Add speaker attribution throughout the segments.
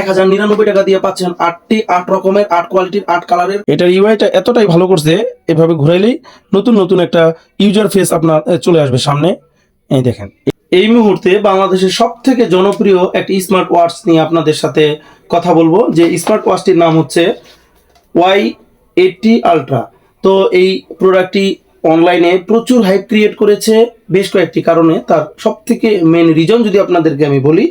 Speaker 1: 1099 টাকা দিয়ে পাচ্ছেন 8 রকমের 8 কোয়ালিটির 8 কালারের। এটার ইউআইটা এতটাই ভালো করছে, এভাবে ঘুরাইলেই নতুন নতুন একটা ইউজার ফেস আপনার চলে আসবে সামনে। এই দেখেন, এই মুহূর্তে বাংলাদেশের সব থেকে জনপ্রিয় একটি স্মার্ট ওয়াচ নিয়ে আপনাদের সাথে কথা বলবো, যে স্মার্ট ওয়াচটির নাম হচ্ছে Y80 আলট্রা। তো এই প্রোডাক্টটি অনলাইনে প্রচুর হাইপ ক্রিয়েট করেছে বেশ কয়েকটি কারণে। তার সব থেকে মেন রিজন যদি আপনাদেরকে আমি বলি,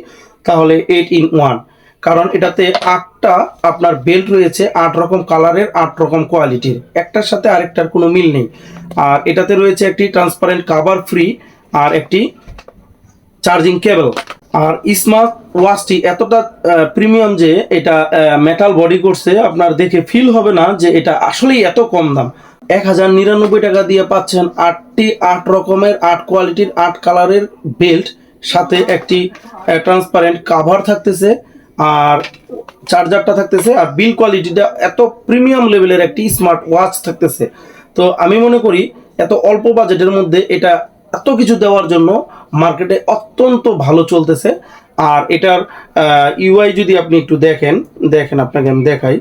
Speaker 1: তাহলে 8-in-1। কারণ এটাতে 8টা আপনার বেল্ট রয়েছে, 8 রকম কালারের 8 রকম কোয়ালিটির, একটার সাথে আরেকটার কোনো মিল নেই। আর এটাতে রয়েছে একটি ট্রান্সপারেন্ট কভার ফ্রি আর একটি চার্জিং কেবল। আর স্মার্ট ওয়াচটি এতটা প্রিমিয়াম যে এটা মেটাল বডি করছে, আপনার দেখে ফিল হবে না যে এটা আসলেই এত কম দাম। 1099 টাকা দিয়ে পাচ্ছেন 8 রকমের 8 কোয়ালিটির 8 কালারের বেল্ট, সাথে একটি ট্রান্সপারেন্ট কাভার থাকতেছে, আর চার্জারটা থাকতেছে, আর বিল কোয়ালিটিটা এত প্রিমিয়াম লেভেলের একটি স্মার্ট ওয়াচ থাকতেছে। তো আমি মনে করি এত অল্প বাজেটের মধ্যে এটা এত কিছু দেওয়ার জন্য মার্কেটে অত্যন্ত ভালো চলতেছে। আর এটার ইউআই যদি আপনি একটু দেখেন, আপনাকে আমি দেখাই।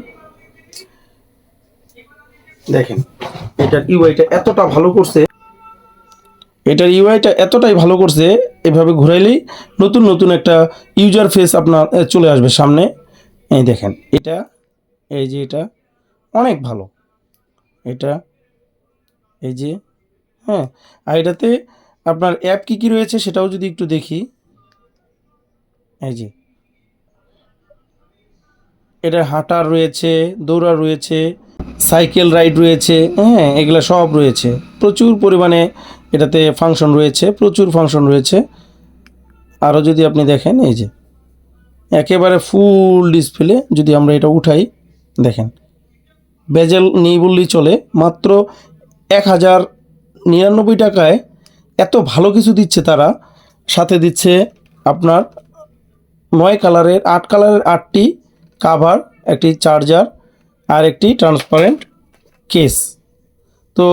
Speaker 1: দেখেন, এটার ইউআইটা এতটা ভালো করছে, এতটাই ভালো করছে, এভাবে ঘুরাইলেই নতুন নতুন একটা ইউজার ফেস আপনার চলে আসবে সামনে। এই দেখেন, এই যে এটা অনেক ভালো। এটা এই যে, হ্যাঁ, আর এটাতে আপনার অ্যাপ কী কী রয়েছে সেটাও যদি একটু দেখি। এই যে এটা হাঁটার রয়েছে, দৌড়ার রয়েছে, সাইকেল রাইড রয়েছে, হ্যাঁ, এগুলো সব রয়েছে। প্রচুর পরিমাণে এটাতে ফাংশন রয়েছে, প্রচুর ফাংশন রয়েছে। আরও যদি আপনি দেখেন, এই যে একেবারে ফুল ডিসপ্লে, যদি আমরা এটা উঠাই, দেখেন বেজেল নেই বললেই চলে। মাত্র 1099 টাকায় এত ভালো কিছু দিচ্ছে তারা। সাথে দিচ্ছে আপনার 9 কালারের 8 কালারের 8টি কাভার, একটি চার্জার আর একটি ট্রান্সপারেন্ট কেস। তো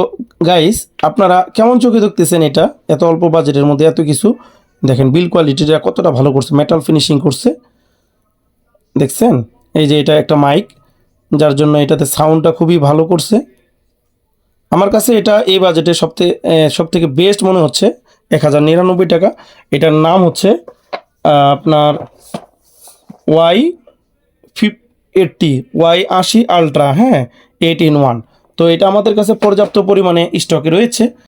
Speaker 1: গাইস, আপনারা কেমন চোখে দেখতেছেন এটা এত অল্প বাজেটের মধ্যে এত কিছু? দেখেন বিল কোয়ালিটিটা কতটা ভালো করছে, মেটাল ফিনিশিং করছে, দেখছেন? এই যে এটা একটা মাইক, যার জন্য এটাতে সাউন্ডটা খুবই ভালো করছে। আমার কাছে এটা এই বাজেটে সব থেকে বেস্ট মনে হচ্ছে। 1099 টাকা। এটার নাম হচ্ছে আপনার Y80 আলট্রা, হ্যাঁ, 8-in-1। তো এটা আমাদের কাছে পর্যাপ্ত পরিমাণে স্টকে রয়েছে।